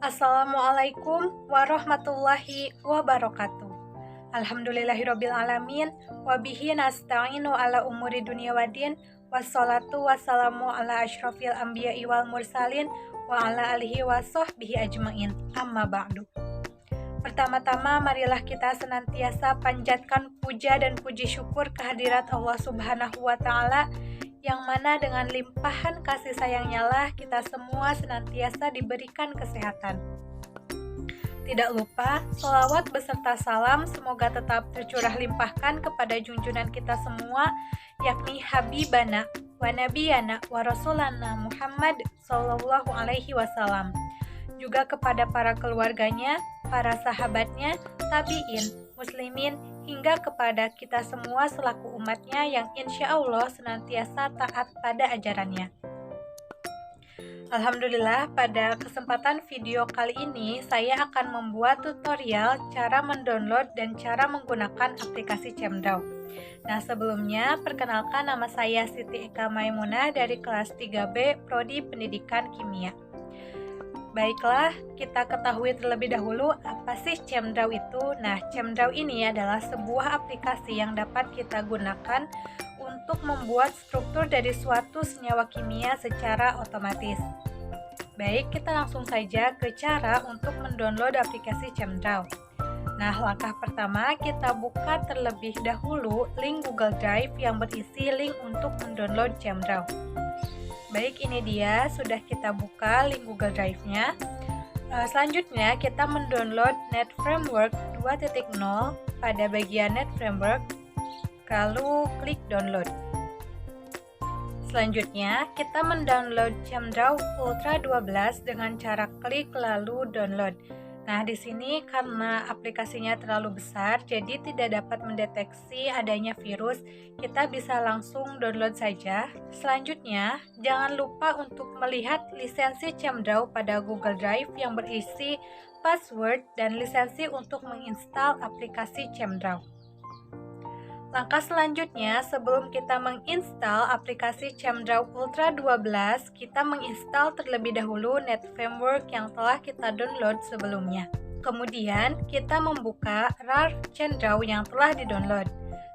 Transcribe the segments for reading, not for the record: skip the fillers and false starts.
Assalamualaikum warahmatullahi wabarakatuh. Alhamdulillahirabbil alamin wa bihi nasta'inu ala umuri dunya waddin wassalatu wassalamu ala asyrofil anbiya'i wal mursalin wa ala alihi wa sahbihi ajmain. Amma ba'du. Pertama-tama marilah kita senantiasa panjatkan puja dan puji syukur kehadirat Allah Subhanahu wa taala, yang mana dengan limpahan kasih sayangnya lah kita semua senantiasa diberikan kesehatan. Tidak lupa, sholawat beserta salam semoga tetap tercurah limpahkan kepada junjungan kita semua, yakni Habibana wa Nabiyana wa Rasulana Muhammad Sallallahu Alaihi Wasallam. Juga kepada para keluarganya, para sahabatnya, tabi'in, muslimin, hingga kepada kita semua selaku umatnya yang insya Allah senantiasa taat pada ajarannya. Alhamdulillah, pada kesempatan video kali ini saya akan membuat tutorial cara mendownload dan cara menggunakan aplikasi Cemdraw. Nah, sebelumnya perkenalkan, nama saya Siti Eka Maimunah dari kelas 3B Prodi Pendidikan Kimia. Baiklah, kita ketahui terlebih dahulu apa sih Cemdraw itu. Nah, Cemdraw ini adalah sebuah aplikasi yang dapat kita gunakan untuk membuat struktur dari suatu senyawa kimia secara otomatis. Baik, kita langsung saja ke cara untuk mendownload aplikasi Cemdraw. Nah, langkah pertama kita buka terlebih dahulu link Google Drive yang berisi link untuk mendownload Cemdraw. Baik, ini dia, sudah kita buka link Google Drive-nya. Selanjutnya kita mendownload Net Framework 2.0 pada bagian Net Framework, lalu klik download. Selanjutnya kita mendownload Cemdraw Ultra 12 dengan cara klik lalu download. Nah, di sini karena aplikasinya terlalu besar, jadi tidak dapat mendeteksi adanya virus, kita bisa langsung download saja. Selanjutnya, jangan lupa untuk melihat lisensi Cemdraw pada Google Drive yang berisi password dan lisensi untuk menginstal aplikasi Cemdraw. Langkah selanjutnya, sebelum kita menginstal aplikasi Cemdraw Ultra 12, kita menginstal terlebih dahulu Net Framework yang telah kita download sebelumnya. Kemudian, kita membuka RAR Cemdraw yang telah di-download.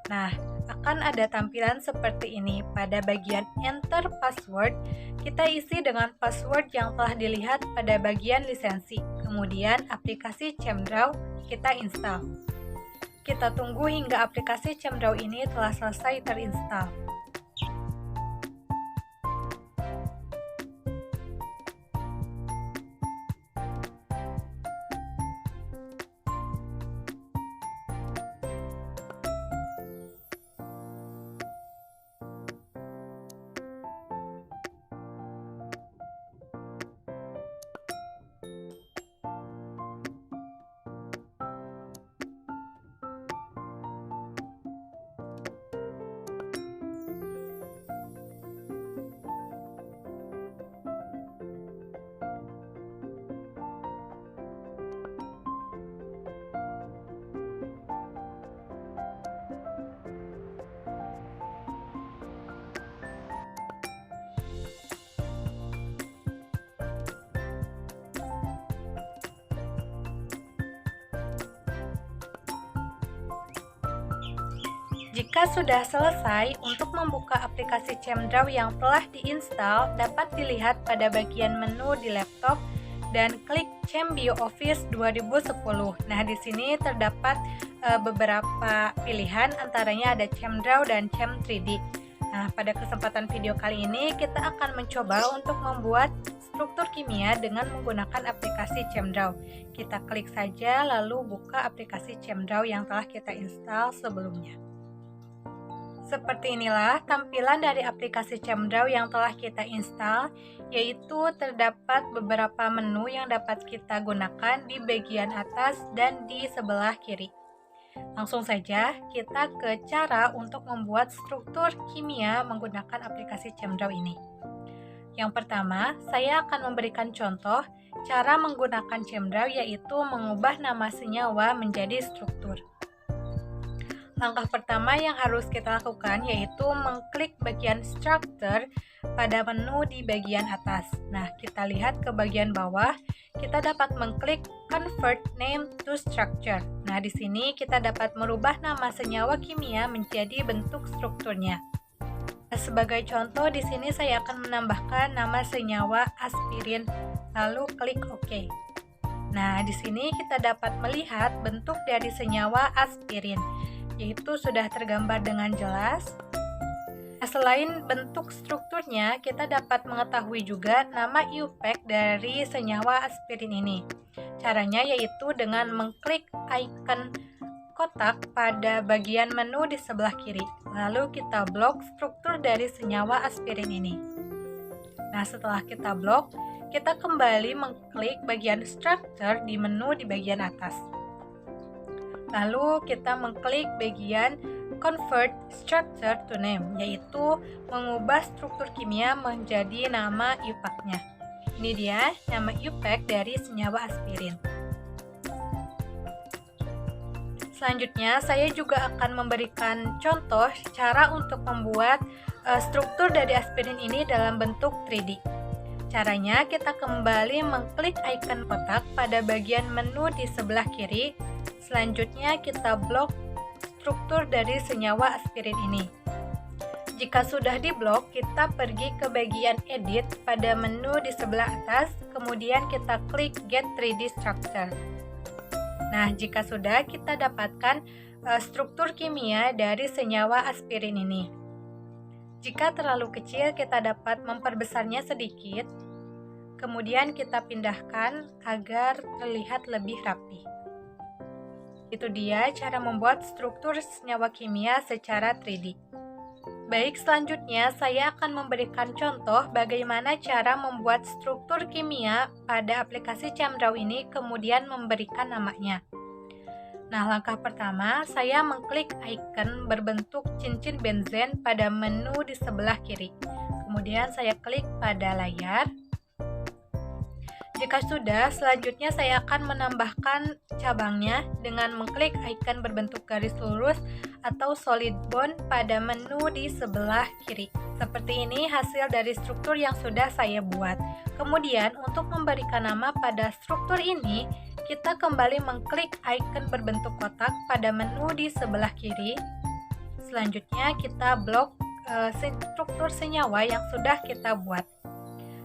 Nah, akan ada tampilan seperti ini. Pada bagian Enter Password, kita isi dengan password yang telah dilihat pada bagian lisensi. Kemudian, aplikasi Cemdraw kita install. Kita tunggu hingga aplikasi Cemdraw ini telah selesai terinstall. Jika sudah selesai, untuk membuka aplikasi Cemdraw yang telah diinstal, dapat dilihat pada bagian menu di laptop dan klik Cembio Office 2010. Nah, di sini terdapat beberapa pilihan, antaranya ada Cemdraw dan Cem 3D. Nah, pada kesempatan video kali ini kita akan mencoba untuk membuat struktur kimia dengan menggunakan aplikasi Cemdraw. Kita klik saja lalu buka aplikasi Cemdraw yang telah kita install sebelumnya. Seperti inilah tampilan dari aplikasi Cemdraw yang telah kita install, yaitu terdapat beberapa menu yang dapat kita gunakan di bagian atas dan di sebelah kiri. Langsung saja kita ke cara untuk membuat struktur kimia menggunakan aplikasi Cemdraw ini. Yang pertama, saya akan memberikan contoh cara menggunakan Cemdraw, yaitu mengubah nama senyawa menjadi struktur. Langkah pertama yang harus kita lakukan yaitu mengklik bagian Structure pada menu di bagian atas. Nah, kita lihat ke bagian bawah, kita dapat mengklik Convert Name to Structure. Nah, di sini kita dapat merubah nama senyawa kimia menjadi bentuk strukturnya. Sebagai contoh, di sini saya akan menambahkan nama senyawa aspirin, lalu klik OK. Nah, di sini kita dapat melihat bentuk dari senyawa aspirin, yaitu sudah tergambar dengan jelas. Selain bentuk strukturnya, kita dapat mengetahui juga nama IUPAC dari senyawa aspirin ini. Caranya yaitu dengan mengklik icon kotak pada bagian menu di sebelah kiri. Lalu kita blok struktur dari senyawa aspirin ini. Nah, setelah kita blok, kita kembali mengklik bagian Structure di menu di bagian atas. Lalu kita mengklik bagian Convert Structure to Name, yaitu mengubah struktur kimia menjadi nama IUPAC-nya. Ini dia nama IUPAC dari senyawa aspirin. Selanjutnya, saya juga akan memberikan contoh cara untuk membuat struktur dari aspirin ini dalam bentuk 3D. Caranya, kita kembali mengklik icon kotak pada bagian menu di sebelah kiri. Selanjutnya, kita blok struktur dari senyawa aspirin ini. Jika sudah diblok, kita pergi ke bagian Edit pada menu di sebelah atas, kemudian kita klik Get 3D Structure. Nah, jika sudah, kita dapatkan struktur kimia dari senyawa aspirin ini. Jika terlalu kecil, kita dapat memperbesarnya sedikit, kemudian kita pindahkan agar terlihat lebih rapi. Itu dia cara membuat struktur senyawa kimia secara 3D. Baik, selanjutnya saya akan memberikan contoh bagaimana cara membuat struktur kimia pada aplikasi ChemDraw ini, kemudian memberikan namanya. Nah, langkah pertama, saya mengklik icon berbentuk cincin benzen pada menu di sebelah kiri. Kemudian saya klik pada layar. Jika sudah, selanjutnya saya akan menambahkan cabangnya dengan mengklik icon berbentuk garis lurus atau solid bond pada menu di sebelah kiri. Seperti ini hasil dari struktur yang sudah saya buat. Kemudian, untuk memberikan nama pada struktur ini, kita kembali mengklik icon berbentuk kotak pada menu di sebelah kiri. Selanjutnya, kita blok struktur senyawa yang sudah kita buat.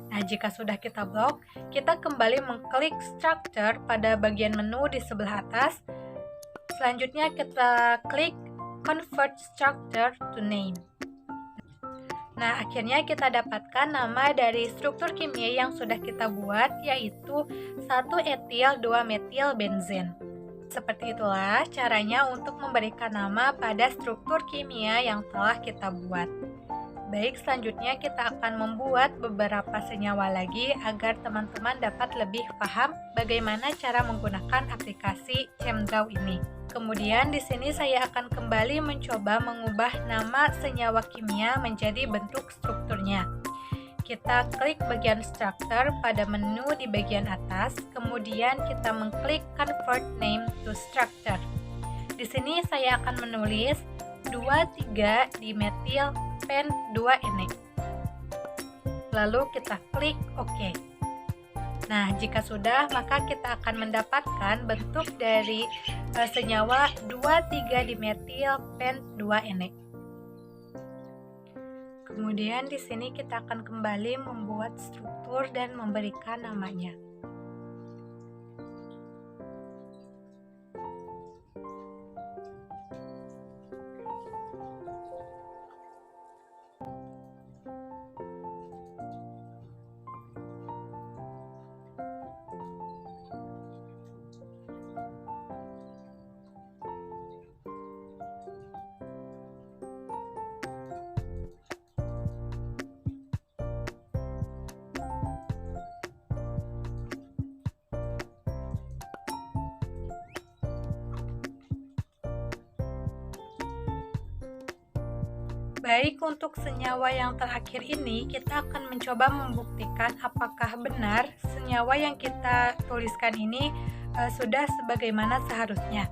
Nah, jika sudah kita blok, kita kembali mengklik Structure pada bagian menu di sebelah atas. Selanjutnya, kita klik Convert Structure to Name. Nah, akhirnya kita dapatkan nama dari struktur kimia yang sudah kita buat, yaitu 1-etil 2-metil benzen. Seperti itulah caranya untuk memberikan nama pada struktur kimia yang telah kita buat. Baik, selanjutnya kita akan membuat beberapa senyawa lagi agar teman-teman dapat lebih paham bagaimana cara menggunakan aplikasi ChemDraw ini. Kemudian di sini saya akan kembali mencoba mengubah nama senyawa kimia menjadi bentuk strukturnya. Kita klik bagian Structure pada menu di bagian atas, kemudian kita mengklik Convert Name to Structure. Di sini saya akan menulis 2,3-dimetil pen 2-ene. Lalu kita klik OK. Nah, jika sudah, maka kita akan mendapatkan bentuk dari senyawa 2,3-dimetil pen 2-ene. Kemudian di sini kita akan kembali membuat struktur dan memberikan namanya. Baik, untuk senyawa yang terakhir ini, kita akan mencoba membuktikan apakah benar senyawa yang kita tuliskan ini sudah sebagaimana seharusnya.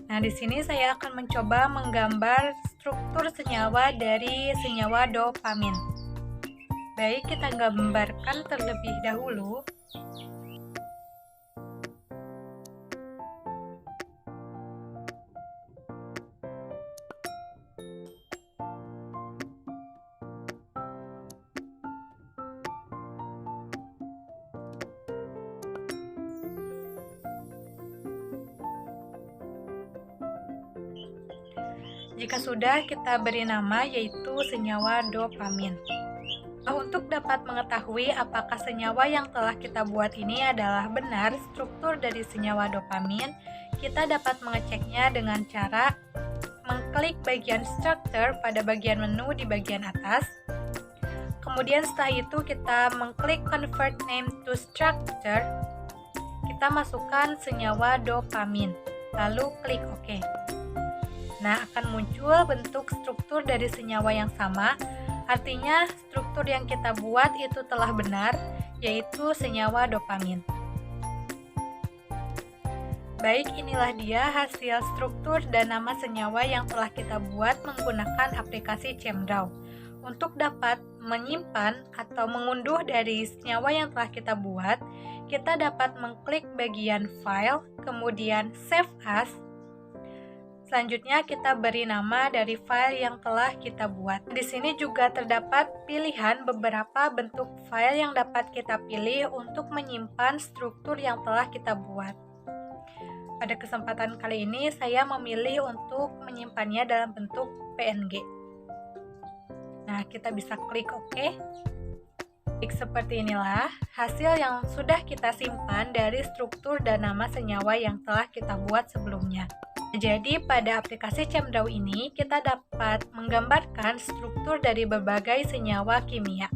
Nah, di sini saya akan mencoba menggambar struktur senyawa dari senyawa dopamin. Baik, kita gambarkan terlebih dahulu. Jika sudah, kita beri nama yaitu senyawa dopamin. Untuk dapat mengetahui apakah senyawa yang telah kita buat ini adalah benar struktur dari senyawa dopamin, kita dapat mengeceknya dengan cara mengklik bagian structure pada bagian menu di bagian atas. Kemudian setelah itu kita mengklik convert name to structure. Kita masukkan senyawa dopamin, lalu klik OK. Nah, akan muncul bentuk struktur dari senyawa yang sama, artinya struktur yang kita buat itu telah benar, yaitu senyawa dopamin. Baik, inilah dia hasil struktur dan nama senyawa yang telah kita buat menggunakan aplikasi ChemDraw. Untuk dapat menyimpan atau mengunduh dari senyawa yang telah kita buat, kita dapat mengklik bagian File, kemudian Save As. Selanjutnya kita beri nama dari file yang telah kita buat. Di sini juga terdapat pilihan beberapa bentuk file yang dapat kita pilih untuk menyimpan struktur yang telah kita buat. Pada kesempatan kali ini saya memilih untuk menyimpannya dalam bentuk PNG. Nah, kita bisa klik OK. Seperti inilah hasil yang sudah kita simpan dari struktur dan nama senyawa yang telah kita buat sebelumnya. Jadi pada aplikasi ChemDraw ini kita dapat menggambarkan struktur dari berbagai senyawa kimia.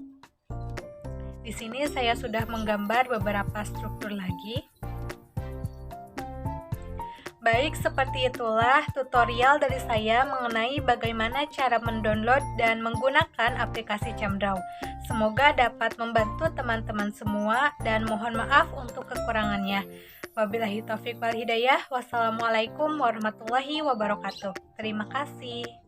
Di sini saya sudah menggambar beberapa struktur lagi. Baik, seperti itulah tutorial dari saya mengenai bagaimana cara mendownload dan menggunakan aplikasi ChemDraw. Semoga dapat membantu teman-teman semua dan mohon maaf untuk kekurangannya. Wabillahi taufiq wal hidayah. Wassalamualaikum warahmatullahi wabarakatuh. Terima kasih.